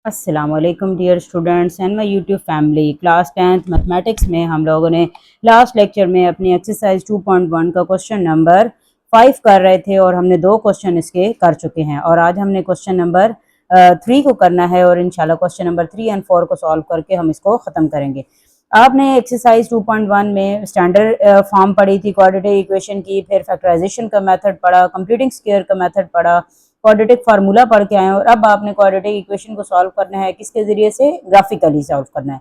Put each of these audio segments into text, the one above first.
अस्सलामुअलैकुम dear students and my YouTube family. Class 10th mathematics में हम लोगों ने लास्ट लेक्चर में अपनी एक्सरसाइज 2.1 का क्वेश्चन नंबर 5 कर रहे थे और हमने 2 क्वेश्चन इसके कर चुके हैं और आज हमने क्वेश्चन नंबर 3 को करना है और इंशाल्लाह क्वेश्चन नंबर 3 एंड 4 को सॉल्व करके हम इसको ख़त्म करेंगे। आपने एक्सरसाइज 2.1 में स्टैंडर्ड फॉर्म पढ़ी थी, क्वाड्रेटिक इक्वेशन की, फिर फैक्टराइजेशन का मेथड पढ़ा, कंप्यूटिंग स्क्वायर का मेथड पढ़ा, क्वाड्रेटिक फार्मूला पढ़ के आए और अब आपने क्वाड्रेटिक इक्वेशन को सॉल्व करना है। किसके जरिए से? ग्राफिकली सॉल्व करना है।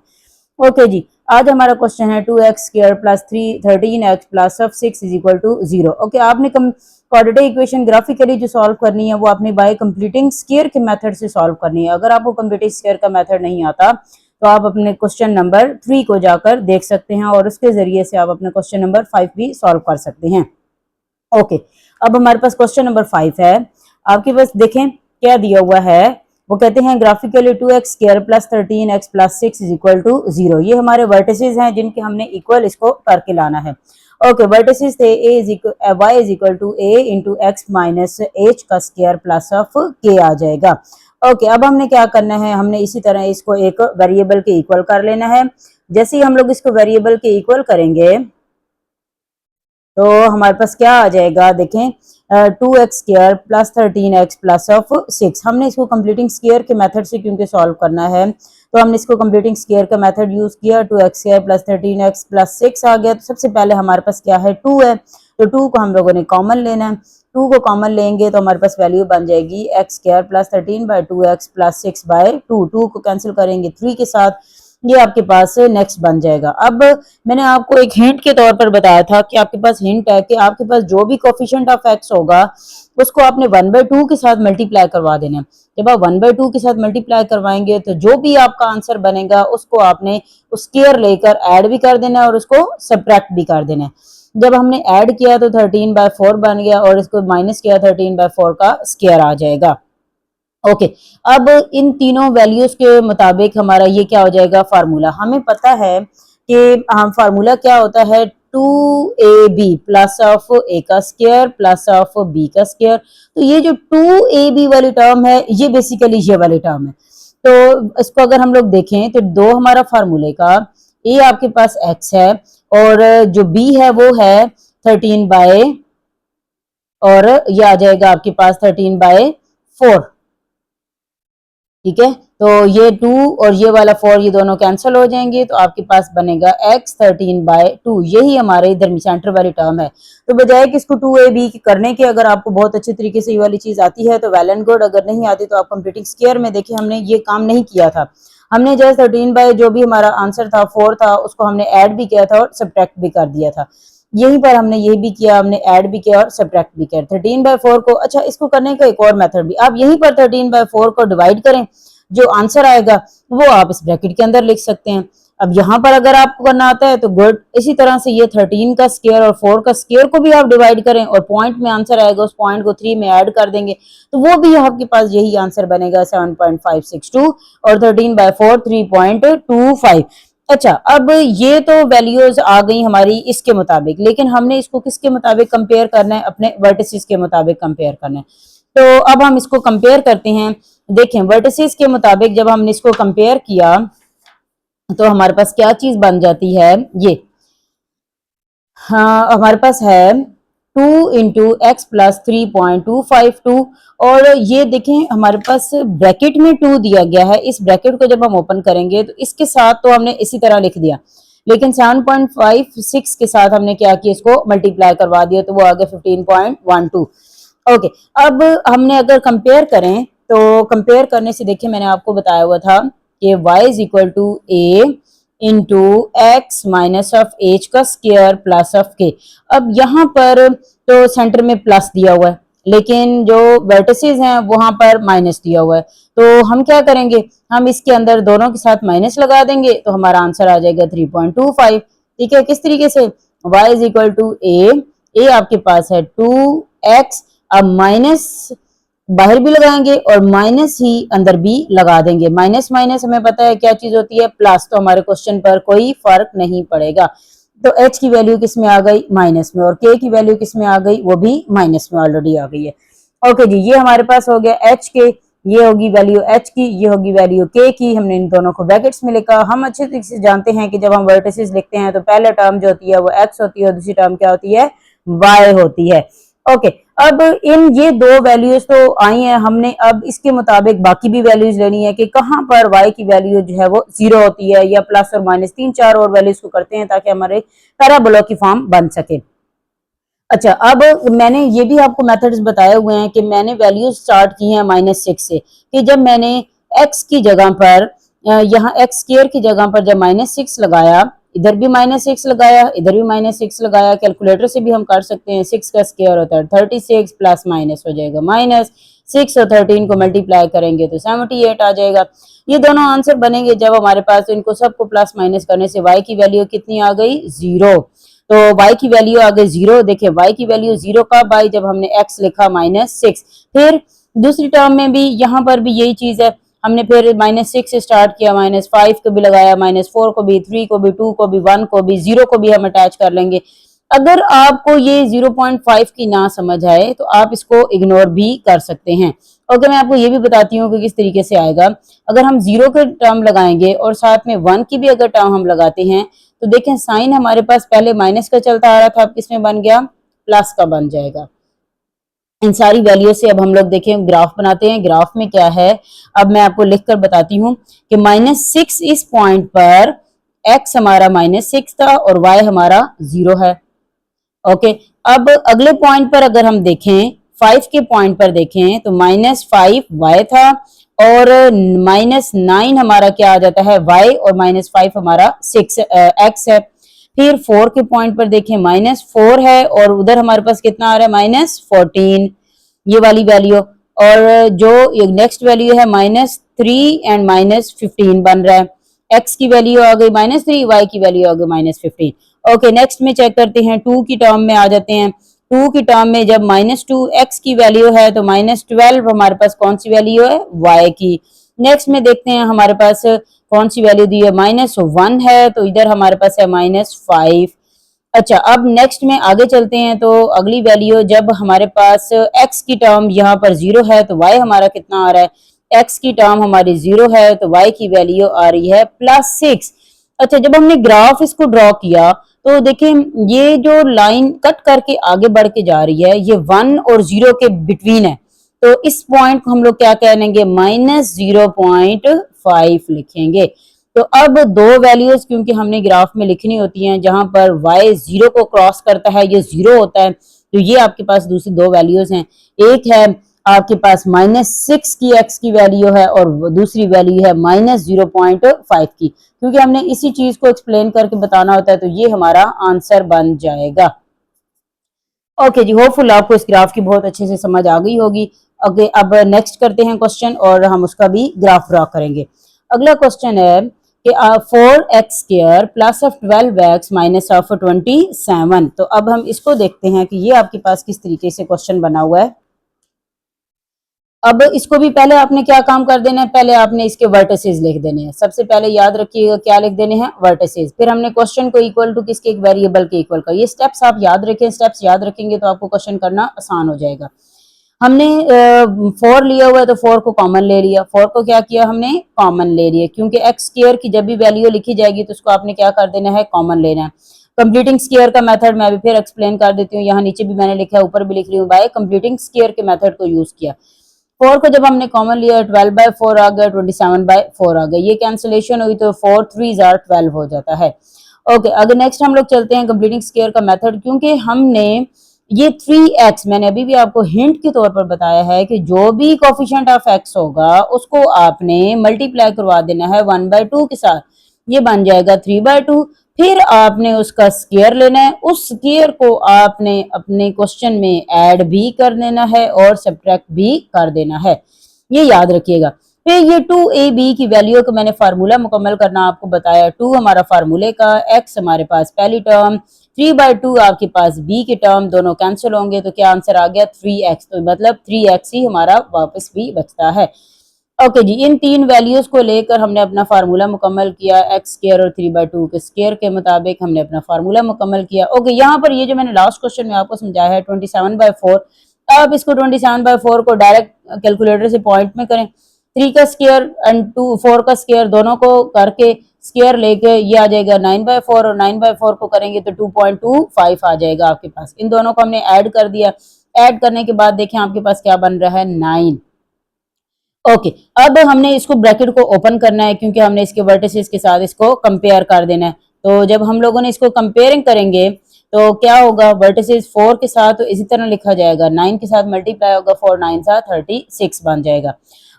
ओके जी, आज हमारा क्वेश्चन है 2x square plus 13x plus 6 is equal to 0। Okay, आपने क्वाड्रेटिक इक्वेशन ग्राफिकली जो सॉल्व करनी है वो आपने बाय कंप्यूटिंग स्क्वायर के मेथड से सॉल्व करनी है। अगर आपको कंप्यूटिंग स्क्वायर का मेथड नहीं आता तो आप अपने क्वेश्चन नंबर 3 को जाकर देख सकते हैं और उसके जरिए से आप अपने क्वेश्चन नंबर 5 भी सॉल्व कर सकते हैं। ओके, अब हमारे पास क्वेश्चन नंबर 5 है। आपके पास देखें क्या दिया हुआ है। वो कहते हैं graphically 2x square plus 13x plus 6 is equal to 0। ये हमारे वर्टिसेस हैं जिनके हमने इक्वल इसको करके लाना है। ओके, वर्टिसेस थे y is equal to a into x minus h का स्क्वायर प्लस ऑफ k आ जाएगा। ओके, अब हमने क्या करना है, हमने इसी तरह इसको एक वेरिएबल के इक्वल कर लेना है। जैसे ही हम लोग इसको वेरिएबल के इक्वल करेंगे तो हमारे पास क्या आ जाएगा, देखें 2x square plus 13x plus of 6। हमने इसको कंप्लीटिंग स्क्वायर के मेथड से क्योंकि सॉल्व करना है तो हमने इसको कंप्लीटिंग स्क्वायर का मेथड यूज किया। 2x square plus 13x plus 6 आ गया। तो सबसे पहले हमारे पास क्या है, 2 है, तो 2 को हम लोगों ने कॉमन लेना है। 2 को कॉमन लेंगे तो हमारे पास वैल्यू बन जाएगी x square plus 13/2x plus 6/2। 2 को कैंसिल करेंगे 3 के साथ, ये आपके पास नेक्स्ट बन जाएगा। अब मैंने आपको एक हिंट के तौर पर बताया था कि आपके पास हिंट है कि आपके पास जो भी कोफिशिएंट ऑफ एक्स होगा उसको आपने 1/2 के साथ मल्टीप्लाई करवा देना है। जब आप 1/2 के साथ मल्टीप्लाई करवाएंगे तो जो भी आपका आंसर बनेगा उसको आपने स्क्वायर लेकर ऐड भी कर देना है और उसको सब्ट्रैक्ट भी कर देना है। जब हमने ऐड किया तो 13/4 बन गया और इसको माइनस किया 13/4 का स्क्वायर आ जाएगा। ओके, अब इन तीनों वैल्यूज के मुताबिक हमारा ये क्या हो जाएगा, फार्मूला। हमें पता है कि हम फार्मूला क्या होता है, 2ab प्लस ऑफ a का स्क्वायर प्लस ऑफ b का स्क्वायर। तो ये जो 2ab वाली टर्म है ये बेसिकली ये वाली टर्म है। तो इसको अगर हम लोग देखें तो दो हमारा फार्मूले का a आपके पास x है और जो b है वो है 13 और ये आ जाएगा आपके पास 13/4। ठीक है, तो ये 2 और ये वाला 4 ये दोनों कैंसिल हो जाएंगे तो आपके पास बनेगा x 13/2। यही हमारे इधर सेंटर वाली टर्म है। तो बजाय कि इसको 2ab करने के, अगर आपको बहुत अच्छे तरीके से ये वाली चीज आती है तो वेल एंड गुड, अगर नहीं आती तो आप कंप्यूटिंग स्क्वायर में देखिए हमने ये काम नहीं किया था। हमने जैसे 13 जो भी हमारा आंसर था 4 था उसको हमने ऐड भी किया था और सब्ट्रैक्ट भी कर दिया था। यहीं पर हमने ये भी किया, हमने ऐड भी किया और सब्ट्रैक्ट भी किया 13/4 को। अच्छा, इसको करने का एक और मेथड भी, आप यहीं पर 13/4 को डिवाइड करें, जो आंसर आएगा वो आप इस ब्रैकेट के अंदर लिख सकते हैं। अब यहाँ पर अगर आपको करना आता है तो गुड। इसी तरह से ये 13 का स्क्वायर और 4 का स्क्वायर को भी आप डिवाइड करें और पॉइंट में आंसर आएगा, उस पॉइंट को 3 में ऐड कर देंगे तो वो भी आपके पास यही आंसर बनेगा 7.562 और 13/4 3.25। अच्छा, अब ये तो वैल्यूज आ गई हमारी इसके मुताबिक, लेकिन हमने इसको किसके मुताबिक कंपेयर करना है, अपने वर्टिसेस के मुताबिक कंपेयर करना है। तो अब हम इसको कंपेयर करते हैं। देखें, वर्टिसेस के मुताबिक जब हमने इसको कंपेयर किया तो हमारे पास क्या चीज बन जाती है, ये हाँ हमारे पास है 2 इंटू एक्स प्लस 3.252 और ये देखें हमारे पास ब्रैकेट में 2 दिया गया है। इस ब्रैकेट को जब हम ओपन करेंगे तो इसके साथ तो हमने इसी तरह लिख दिया, लेकिन 7.56 के साथ हमने क्या किया, इसको मल्टीप्लाई करवा दिया तो वो आ गया 15.12। ओके, अब हमने अगर कंपेयर करें तो कंपेयर करने से देखिए मैंने आपको बताया हुआ था कि y is equal to a into x minus of H का स्क्वायर प्लस ऑफ के। अब यहाँ पर तो सेंटर में प्लस दिया हुआ है लेकिन जो वर्टिसेस हैं वहां पर माइनस दिया हुआ है, तो हम क्या करेंगे, हम इसके अंदर दोनों के साथ माइनस लगा देंगे तो हमारा आंसर आ जाएगा 3.25। ठीक है, किस तरीके से, y is equal to a आपके पास है 2x, अब माइनस बाहर भी लगाएंगे और माइनस ही अंदर भी लगा देंगे। माइनस माइनस हमें पता है क्या चीज होती है, प्लस, तो हमारे क्वेश्चन पर कोई फर्क नहीं पड़ेगा। तो h की वैल्यू किस में आ गई, माइनस में, और k की वैल्यू किस में आ गई, वो भी माइनस में ऑलरेडी आ गई है। ओके जी, ये हमारे पास हो गया h के ये होगी वैल्यू h की, ये होगी वैल्यू k की। हमने इन दोनों को ब्रैकेट्स में लिखा। हम अच्छे तरीके से जानते हैं कि जब हम वर्टिसेस लिखते हैं तो पहला टर्म जो होती है वो x होती है और दूसरी टर्म क्या होती है, y होती है। ओके, अब इन ये दो वैल्यूज तो आई हैं, हमने अब इसके मुताबिक बाकी भी वैल्यूज लेनी है कि कहाँ पर y की वैल्यू जो है वो 0 होती है या प्लस और माइनस, 3-4 और वैल्यूज को करते हैं ताकि हमारे पैराबोला की फॉर्म बन सके। अच्छा, अब मैंने ये भी आपको मेथड्स बताए हुए हैं कि मैंने वैल्यूज स्टार्ट की हैं -6 से, कि जब मैंने x की जगह पर यहाँ x स्क्वायर की जगह पर जब -6 लगाया, इधर भी -6 लगाया, इधर भी -6 लगाया, कैलकुलेटर से भी हम कर सकते हैं, 6 का स्क्वायर होता है 36 प्लस माइनस हो जाएगा -6 और 13 को मल्टीप्लाई करेंगे तो 78 आ जाएगा। ये दोनों आंसर बनेंगे जब हमारे पास, तो इनको सबको प्लस माइनस करने से y की वैल्यू कितनी आ गई, 0। तो y की वैल्यू आ गई 0। देखिए y की वैल्यू 0 कब आई, जब हमने x लिखा -6। फिर दूसरी टर्म में भी यहाँ पर भी यही चीज है, हमने फिर -6 से स्टार्ट किया, -5 को भी लगाया, -4 को भी, 3 को भी, 2 को भी, 1 को भी, 0 को भी हम अटैच कर लेंगे। अगर आपको ये 0.5 की ना समझ आए तो आप इसको इग्नोर भी कर सकते हैं। ओके, मैं आपको ये भी बताती हूँ कि किस तरीके से आएगा। अगर हम 0 के टर्म लगाएंगे और साथ में 1 की भी अगर टर्म हम लगाते हैं तो देखें साइन हमारे पास पहले माइनस का चलता आ रहा था, अब किसमें बन गया, प्लस का बन जाएगा। इन सारी वैल्यू से अब हम लोग देखें ग्राफ बनाते हैं। ग्राफ में क्या है, अब मैं आपको लिखकर बताती हूँ कि -6 इस पॉइंट पर x हमारा -6 था और y हमारा 0 है। ओके, अब अगले पॉइंट पर अगर हम देखें, 5 के पॉइंट पर देखें तो -5 y था और -9 हमारा क्या आ जाता है, y, और -5 हमारा 6 x है। फिर 4 के पॉइंट पर देखें, -4 है और उधर हमारे पास कितना आ रहा है, -14, ये वाली वैल्यू। और जो नेक्स्ट वैल्यू है -3 एंड -15 बन रहा है। x की वैल्यू आ गई -3, y की वैल्यू आ गई -15। ओके, नेक्स्ट में चेक करते हैं, 2 की टर्म में आ जाते हैं। 2 की टर्म में जब -2 x की वैल्यू है तो -12 हमारे पास कौन सी वैल्यू है, y की। नेक्स्ट में देखते हैं हमारे पास कौन सी वैल्यू दी है, -1 है तो इधर हमारे पास है -5। अच्छा, अब नेक्स्ट में आगे चलते हैं तो अगली वैल्यू, जब हमारे पास x की टर्म यहाँ पर 0 है तो y हमारा कितना आ रहा है, x की टर्म हमारी 0 है तो y की वैल्यू आ रही है +6। अच्छा, जब हमने ग्राफ इसको ड्रॉ किया तो देखें ये जो लाइन कट करके आगे बढ़ के जा रही है ये 1 और 0 के बिटवीन है, तो इस पॉइंट को हम लोग क्या कहेंगे, -0.5 लिखेंगे। तो अब दो वैल्यूज क्योंकि हमने ग्राफ में लिखनी होती हैं, जहां पर y 0 को क्रॉस करता है, ये 0 होता है, तो ये आपके पास दूसरी दो वैल्यूज हैं। एक है आपके पास -6 की x की वैल्यू है और दूसरी वैल्यू है -0.5 की। क्योंकि हमने इसी चीज को एक्सप्लेन करके बताना होता है तो ये हमारा आंसर बन जाएगा। ओके जी, होपफुल आपको इस ग्राफ की बहुत अच्छे से समझ आ गई होगी। ओके, अब नेक्स्ट करते हैं क्वेश्चन और हम उसका भी ग्राफ ड्रा करेंगे। अगला क्वेश्चन है कि 4x² plus of 12x minus of 27। तो अब हम इसको देखते हैं कि ये आपके पास किस तरीके से क्वेश्चन बना हुआ है। अब इसको भी पहले आपने क्या काम कर देना है, पहले आपने इसके वर्टिसेस लिख देने हैं। सबसे पहले याद रखिएगा क्या लिख देने हैं, वर्टिसेस। फिर हमने क्वेश्चन को इक्वल टू किसके, एक वेरिएबल के इक्वल का। ये स्टेप्स आप याद रखें, स्टेप्स याद रखेंगे तो आपको क्वेश्चन करना आसान हो जाएगा। हमने 4 लिया हुआ है तो 4 को कॉमन ले लिया। 4 को क्या किया हमने, कॉमन ले लिया, क्योंकि एक्स स्क्वायर की जब भी वैल्यू लिखी जाएगी तो उसको आपने क्या कर देना है, कॉमन लेना है। कंप्लीटिंग स्क्वायर का मेथड मैं अभी फिर एक्सप्लेन कर देती हूँ, यहाँ नीचे भी मैंने लिखा है, ऊपर भी लिख रही हूँ, बाय कंप्लीटिंग स्क्वायर के मेथड को यूज किया। 4 को जब हमने कॉमन लिया 12/4 आ गया, 27/4 आ गया, ये कैंसिलेशन हुई तो 4 3 12 हो जाता है। ओके, अगर नेक्स्ट हम लोग चलते हैं कंप्लीटिंग स्क्वायर का मेथड, क्योंकि हमने ये 3x मैंने अभी भी आपको हिंट के तौर पर बताया है कि जो भी कोफिशिएंट ऑफ x होगा उसको आपने मल्टीप्लाई करवा देना है 1/2 के साथ, ये बन जाएगा 3/2। फिर आपने उसका स्क्वायर लेना है, उस स्क्वायर को आपने अपने क्वेश्चन में ऐड भी कर देना है और सब्ट्रैक्ट भी कर देना है, ये याद रखिएगा। फिर ये 2ab की वैल्यू का मैंने फार्मूला मुकम्मल करना आपको बताया। 2 हमारा फार्मूले का, x हमारे पास पहली टर्म, 3/2 आपके पास b की टर्म, दोनों कैंसिल होंगे तो क्या आंसर आ गया 3x, तो मतलब 3x ही हमारा वापस भी बचता है। ओके जी, इन तीन वैल्यूज को लेकर हमने अपना फार्मूला मुकम्मल किया, एक्स स्क्वायर और 3/2 के स्क्वायर के मुताबिक हमने अपना फार्मूला मुकम्मल किया। ओके, यहाँ पर ये जो मैंने लास्ट क्वेश्चन में आपको समझाया है 27/4, अब इसको 27/4 को डायरेक्ट कैलकुलेटर से पॉइंट में करें, 3 का स्क्वायर एंड 4 का स्क्वायर दोनों को करके स्क्वायर लेके ये आ जाएगा 9/4 और 9/4 को करेंगे तो 2.25 आ जाएगा आपके पास। इन दोनों को हमने ऐड कर दिया, ऐड करने के बाद देखें आपके पास क्या बन रहा है 9। ओके, अब हमने इसको ब्रैकेट को ओपन करना है क्योंकि हमने इसके वर्टिसेस के साथ इसको कंपेयर कर देना है। तो जब हम लोगों ने इसको कंपेयरिंग करेंगे तो क्या होगा, वर्टिसेस 4 के साथ तो इसी तरह लिखा जाएगा, 9 के साथ मल्टीप्लाई होगा, 4 9 सा 36 बन जाएगा।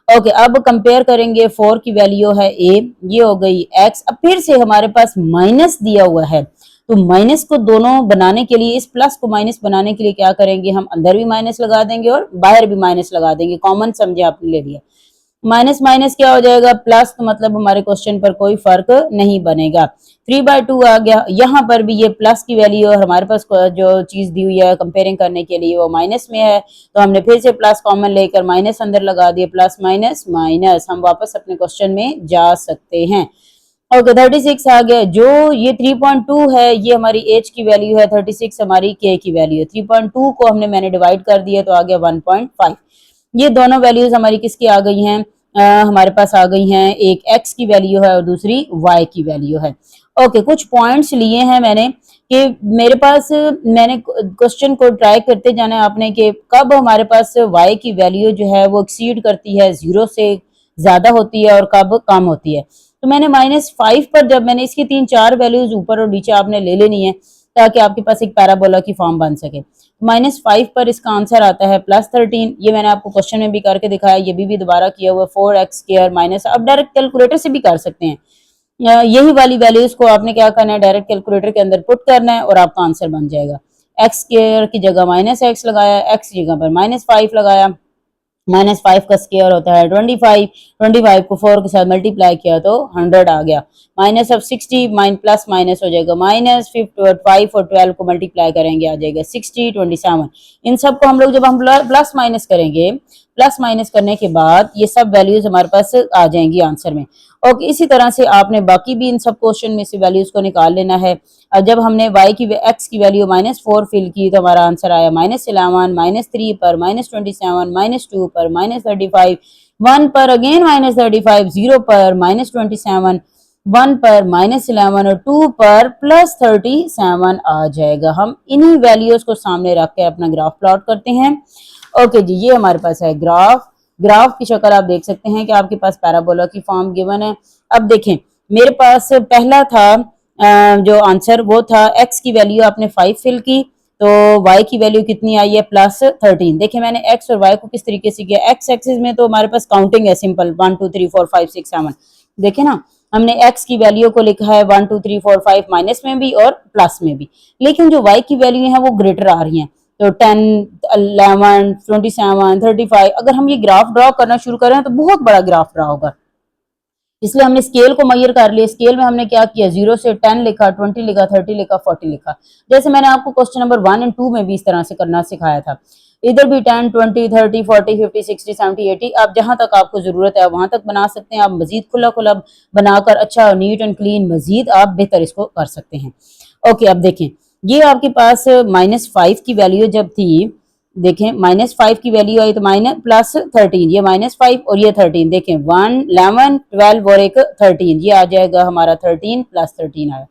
ओके, अब कंपेयर करेंगे, 4 की वैल्यू है a, ये हो गई x। अब फिर से हमारे पास माइनस दिया हुआ है, तो माइनस को दोनों बनाने के लिए, इस प्लस को माइनस बनाने के लिए क्या करेंगे, हम अंदर भी माइनस लगा देंगे और बाहर भी माइनस लगा देंगे, कॉमन समझे आपने ले लिया। माइनस माइनस क्या हो जाएगा प्लस, तो मतलब हमारे क्वेश्चन पर कोई फर्क नहीं बनेगा। 3/2 आ गया, यहाँ पर भी ये प्लस की वैल्यू और हमारे पास जो चीज दी हुई है कंपेयरिंग करने के लिए वो माइनस में है, तो हमने फिर से प्लस कॉमन लेकर माइनस अंदर लगा दिए, प्लस माइनस माइनस, हम वापस अपने क्वेश्चन में जा सकते हैं। ओके, 36 आ गया। जो ये 3.2 है ये हमारी एच की वैल्यू है, 36 हमारी के की वैल्यू है। 3.2 को मैंने डिवाइड कर दिया तो आ गया 1.5। ये दोनों वैल्यूज हमारी किसकी आ गई हैं, हमारे पास आ गई हैं, एक x की वैल्यू है और दूसरी y की वैल्यू है। ओके, कुछ पॉइंट्स लिए हैं मैंने कि मेरे पास, मैंने क्वेश्चन को ट्राई करते जाना है आपने कि कब हमारे पास y की वैल्यू जो है वो एक्सीड करती है, 0 से ज्यादा होती है और कब कम होती है। तो मैंने -5 पर जब मैंने इसकी 3-4 वैल्यूज ऊपर और नीचे आपने ले लेनी है ताकि आपके पास एक पैराबोला की फॉर्म बन सके। -5 पर इसका आंसर आता है +13। ये मैंने आपको क्वेश्चन में भी करके दिखाया, ये भी दोबारा किया हुआ, 4x² माइनस, आप डायरेक्ट कैलकुलेटर से भी कर सकते हैं। यही वाली वैल्यूज को आपने क्या करना है, डायरेक्ट कैलकुलेटर के अंदर पुट करना है और आपका आंसर बन जाएगा। x² की जगह -x लगाया, x की जगह पर -5 लगाया, -5 का स्क्वायर होता है 25, 25 को 4 के साथ मल्टीप्लाई किया तो 100 आ गया। माइनस ऑफ 60 प्लस माइनस हो जाएगा, -5 और 12 को मल्टीप्लाई करेंगे आ जाएगा 60, 27। इन सब को हम लोग जब हम प्लस माइनस करेंगे, प्लस माइनस करने के बाद ये सब वैल्यूज हमारे पास आ जाएंगी आंसर में। ओके, इसी तरह से आपने बाकी भी इन सब क्वेश्चन में से वैल्यूज को निकाल लेना है। जब हमने x की वैल्यू -4 फिल की तो हमारा आंसर आया -11, -3 पर -27, -2 पर -35, 1 पर अगेन -35, 0 पर -27, 1 पर -11 और 2 पर +37 आ जाएगा। हम इन्हीं वैल्यूज को सामने रख के अपना ग्राफ प्लॉट करते हैं। ओके जी, ये हमारे पास है ग्राफ। ग्राफ की शक्ल आप देख सकते हैं कि आपके पास पैराबोला की फॉर्म गिवन है। अब देखें, मेरे पास पहला था जो आंसर वो था x की वैल्यू आपने 5 फिल की तो y की वैल्यू कितनी आई है +13। देखिए मैंने x और y को किस तरीके से किया, x एक्सिस में तो हमारे पास काउंटिंग है सिंपल 1 2 3 4 5 6 7। देखे ना, हमने x की वैल्यू को लिखा है 1 2 3 4 5 माइनस में भी और प्लस में भी, लेकिन जो y की वैल्यू है वो ग्रेटर आ रही हैं, तो 10 11 27 35। अगर हम ये ग्राफ ड्रॉ करना शुरू करें तो बहुत बड़ा ग्राफ ड्रॉ होगा, इसलिए हमने स्केल को मेजर कर लिया। स्केल में हमने क्या किया, 0 से 10 लिखा, 20 लिखा, 30 लिखा, 40 लिखा, जैसे मैंने आपको क्वेश्चन नंबर 1 और 2 में भी इस तरह से करना सिखाया था। इधर भी 10 20 30 40 50 60 70 80, आप जहां तक आपको जरूरत है वहां तक बना सकते हैं। आप मजीद खुला खुला बनाकर अच्छा नीट एंड क्लीन मजीद आप बेहतर इसको कर सकते हैं। ओके, अब देखें, ये आपके पास -5 की वैल्यू जब थी, देखें -5 की वैल्यू आई तो +13, ये -5 और ये 13, देखें 1 11 12 और एक 13, ये आ जाएगा हमारा 13 +13 आया।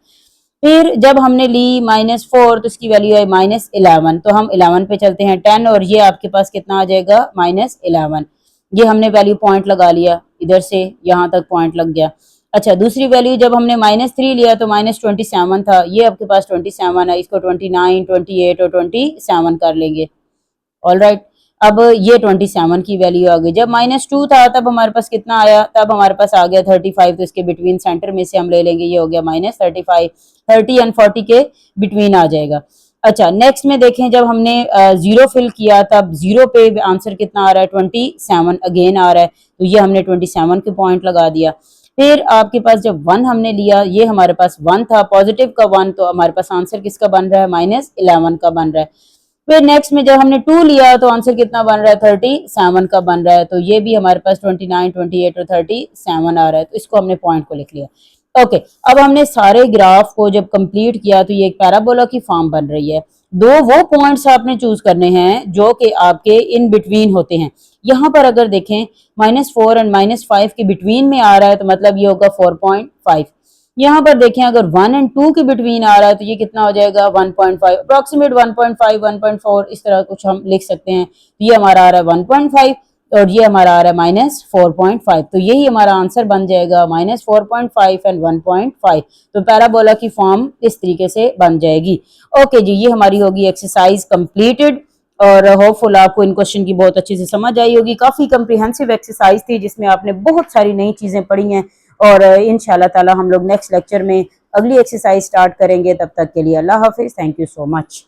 फिर जब हमने ली -4 तो इसकी वैल्यू आई -11, तो हम 11 पे चलते हैं 10 और ये आपके पास कितना आ जाएगा -11। ये हमने वैल्यू पॉइंट लगा लिया, इधर से यहाँ तक पॉइंट लग गया। अच्छा, दूसरी वैल्यू जब हमने -3 लिया तो -27 था, ये आपके पास 27 है, इसको 29 28 और 27 कर लेंगे। ऑल राइट, अब ये 27 की वैल्यू आ गई। जब -2 था तब हमारे पास कितना आया, तब हमारे पास आ गया 35, तो इसके बिटवीन सेंटर में से हम ले लेंगे, ये हो गया -35, 30 एंड 40 के बिटवीन आ जाएगा। अच्छा, नेक्स्ट में देखें, जब हमने 0 फिल किया तब 0 पे आंसर कितना आ रहा है 27 अगेन आ रहा है, तो ये हमने 27 के पॉइंट लगा दिया। फिर आपके पास जब 1 हमने लिया, ये हमारे पास 1 था, पॉजिटिव का 1, तो हमारे पास आंसर किसका बन रहा है -11 का बन रहा है। फिर नेक्स्ट में जब हमने 2 लिया तो आंसर कितना बन रहा है 37 का बन रहा है, तो ये भी हमारे पास 29 28 और 37 आ रहा है, तो इसको हमने पॉइंट को लिख लिया। ओके अब हमने सारे ग्राफ को जब कंप्लीट किया तो ये एक पैराबोला की फॉर्म बन रही है। दो वो पॉइंट्स आपने चूज करने हैं जो कि आपके इन बिटवीन होते हैं। यहाँ पर अगर देखें -4 एंड -5 के बिटवीन में आ रहा है तो मतलब ये होगा 4.5। यहाँ पर देखें अगर 1 एंड 2 के बिटवीन आ रहा है तो ये कितना हो जाएगा 1.5, अप्रोक्सीमेट 1.5 1.4 इस तरह कुछ हम लिख सकते हैं। तो ये हमारा आ रहा है 1.5 और ये हमारा आ रहा है -4.5। तो यही हमारा आंसर बन जाएगा -4.5 एंड 1.5। तो पैराबोला की फॉर्म इस तरीके से बन जाएगी। ओके जी, ये हमारी होगी एक्सरसाइज कंप्लीटेड और होपफुल आपको इन क्वेश्चन की बहुत अच्छे से समझ आई होगी। काफी कम्प्रिहेंसिव एक्सरसाइज थी जिसमें आपने बहुत सारी नई चीजें पढ़ी हैं और इंशाल्लाह ताला हम लोग नेक्स्ट लेक्चर में अगली एक्सरसाइज स्टार्ट करेंगे। तब तक के लिए अल्लाह हाफिज। Thank you so much.